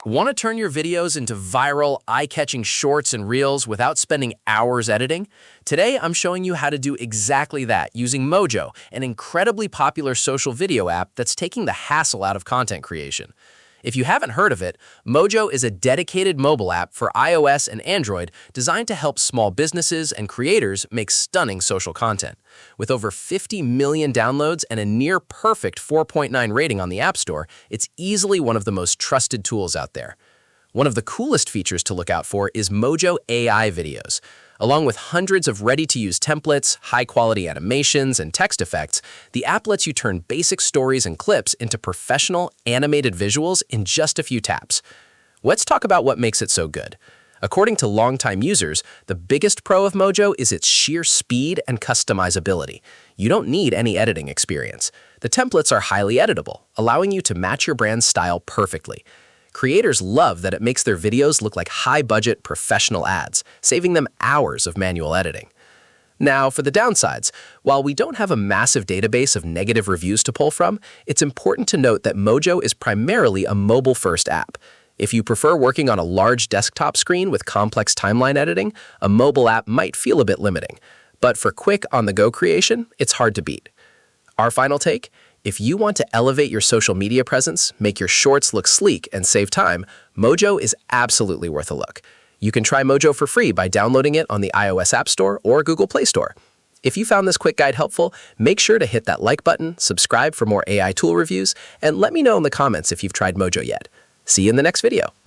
Want to turn your videos into viral, eye-catching shorts and reels without spending hours editing? Today, I'm showing you how to do exactly that using Mojo, an incredibly popular social video app that's taking the hassle out of content creation. If you haven't heard of it, Mojo is a dedicated mobile app for iOS and Android designed to help small businesses and creators make stunning social content. With over 50 million downloads and a near-perfect 4.9 rating on the App Store, it's easily one of the most trusted tools out there. One of the coolest features to look out for is Mojo AI videos. Along with hundreds of ready-to-use templates, high-quality animations, and text effects, the app lets you turn basic stories and clips into professional, animated visuals in just a few taps. Let's talk about what makes it so good. According to longtime users, the biggest pro of Mojo is its sheer speed and customizability. You don't need any editing experience. The templates are highly editable, allowing you to match your brand's style perfectly. Creators love that it makes their videos look like high-budget professional ads, saving them hours of manual editing. Now, for the downsides, while we don't have a massive database of negative reviews to pull from, it's important to note that Mojo is primarily a mobile-first app. If you prefer working on a large desktop screen with complex timeline editing, a mobile app might feel a bit limiting. But for quick, on-the-go creation, it's hard to beat. Our final take? If you want to elevate your social media presence, make your shorts look sleek, and save time, Mojo is absolutely worth a look. You can try Mojo for free by downloading it on the iOS App Store or Google Play Store. If you found this quick guide helpful, make sure to hit that like button, subscribe for more AI tool reviews, and let me know in the comments if you've tried Mojo yet. See you in the next video.